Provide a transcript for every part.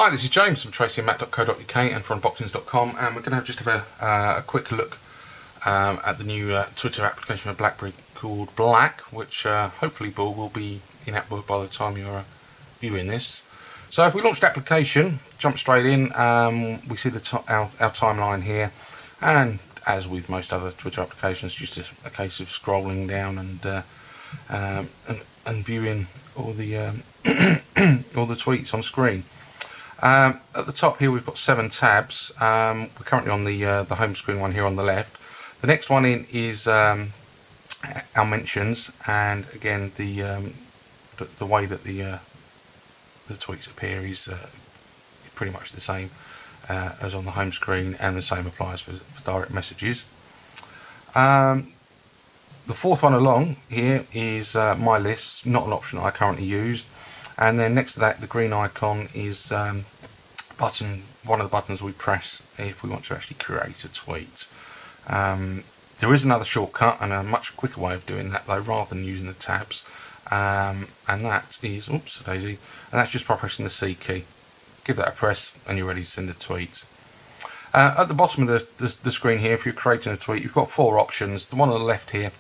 Hi, this is James from tracyandmac.co.uk and from unboxings.com, and we're going to just have a quick look at the new Twitter application for BlackBerry called Blaq, which hopefully will be in app work by the time you're viewing this. So if we launch the application, jump straight in, we see our timeline here, and as with most other Twitter applications, just a case of scrolling down and viewing all the all the tweets on screen. At the top here we've got 7 tabs. We're currently on the home screen one here on the left. The next one in is our mentions, and again the way that the tweets appear is pretty much the same as on the home screen, and the same applies for direct messages. The fourth one along here is my list, not an option I currently use. And then next to that, the green icon is one of the buttons we press if we want to actually create a tweet. There is another shortcut and a much quicker way of doing that though, rather than using the tabs, and that is, oops, daisy, and that's just by pressing the C key. Give that a press and you're ready to send a tweet. At the bottom of the screen here, if you're creating a tweet, you've got 4 options. The one on the left here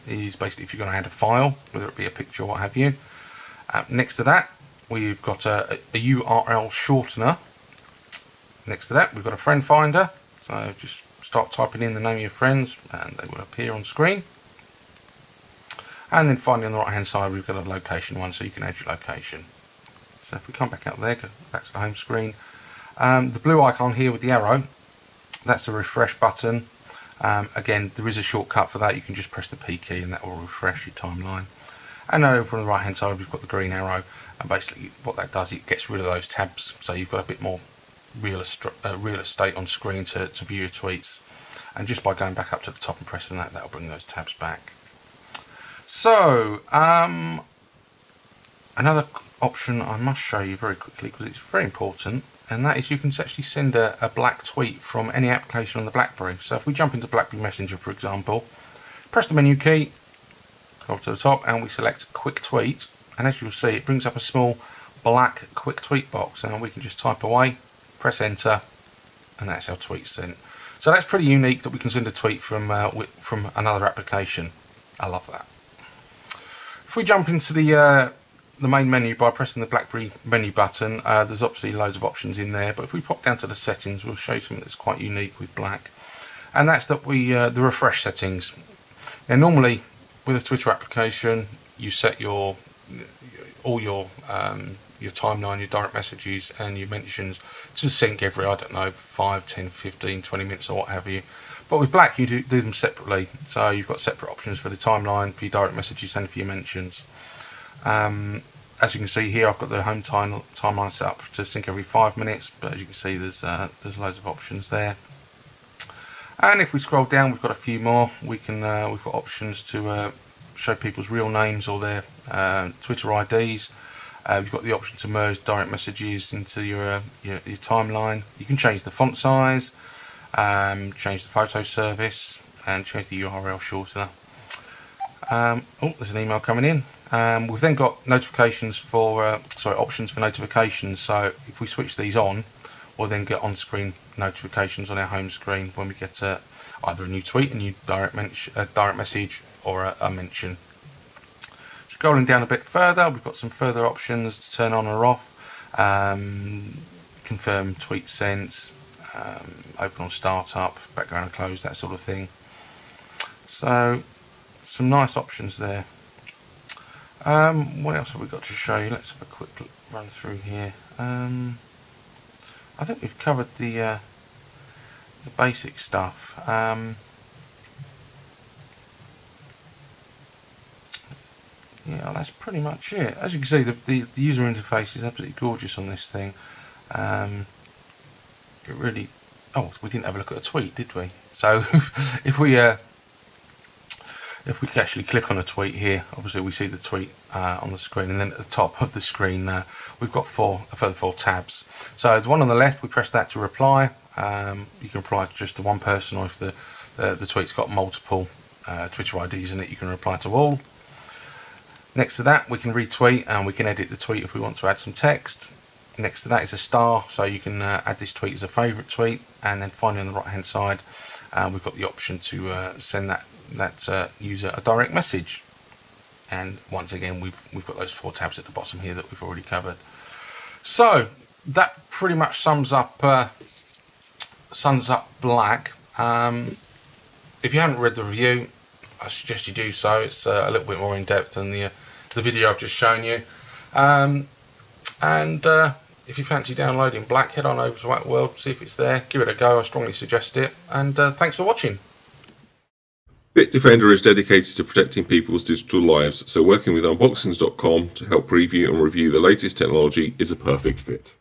is basically if you're going to add a file, whether it be a picture or what have you. Next to that, we've got a URL shortener. Next to that, we've got a friend finder. So just start typing in the name of your friends and they will appear on screen. And then finally on the right hand side, we've got a location one, so you can add your location. So if we come back up there, go back to the home screen, the blue icon here with the arrow, that's the refresh button. Again, there is a shortcut for that. You can just press the P key and that will refresh your timeline. And over on the right hand side we've got the green arrow, and basically what that does, it gets rid of those tabs, so you've got a bit more real estate on screen to view your tweets. And just by going back up to the top and pressing that, that'll bring those tabs back. So another option I must show you very quickly because it's very important, and that is you can actually send a Blaq tweet from any application on the BlackBerry. So if we jump into BlackBerry Messenger, for example, press the menu key, go up to the top, and we select quick tweet, and as you'll see it brings up a small Blaq quick tweet box, and we can just type away, press enter, and that's our tweet sent. So that's pretty unique that we can send a tweet from another application. I love that. If we jump into the main menu by pressing the BlackBerry menu button, there's obviously loads of options in there, but if we pop down to the settings, we'll show you something that's quite unique with Blaq, and that's that the refresh settings. Now normally with a Twitter application, you set all your timeline, your direct messages and your mentions to sync every, I don't know, 5, 10, 15, 20 minutes or what have you. But with Blaq you do them separately, so you've got separate options for the timeline, for your direct messages and for your mentions. As you can see here, I've got the home timeline set up to sync every 5 minutes, but as you can see there's loads of options there. And if we scroll down, we've got a few more. We've got options to show people's real names or their Twitter IDs. You've got the option to merge direct messages into your timeline. You can change the font size, change the photo service, and change the URL shortener. Oh, there's an email coming in. We've then got notifications for options for notifications. So if we switch these on, we'll then get on-screen notifications on our home screen when we get either a new tweet, a new direct message, or a mention. Scrolling down a bit further, we've got some further options to turn on or off, confirm tweet sent, open or start up, background and close, that sort of thing. So some nice options there. What else have we got to show you? Let's have a quick run through here. I think we've covered the basic stuff. Yeah, that's pretty much it. As you can see, the user interface is absolutely gorgeous on this thing. It really. Oh, we didn't have a look at a tweet, did we? So if we actually click on a tweet here, obviously we see the tweet on the screen, and then at the top of the screen we've got a further 4 tabs. So the one on the left, we press that to reply. You can reply to just to one person, or if the tweet's got multiple Twitter IDs in it, you can reply to all. Next to that, we can retweet, and we can edit the tweet if we want to add some text. next to that is a star, so you can add this tweet as a favourite tweet, and then finally on the right hand side we've got the option to send that user a direct message. And once again we've got those 4 tabs at the bottom here that we've already covered. So that pretty much sums up Blaq. If you haven't read the review, I suggest you do so. It's a little bit more in depth than the video I've just shown you. If you fancy downloading Blaq, head on over to Whack World, see if it's there, give it a go. I strongly suggest it. And thanks for watching. Bitdefender is dedicated to protecting people's digital lives, so working with Unboxings.com to help preview and review the latest technology is a perfect fit.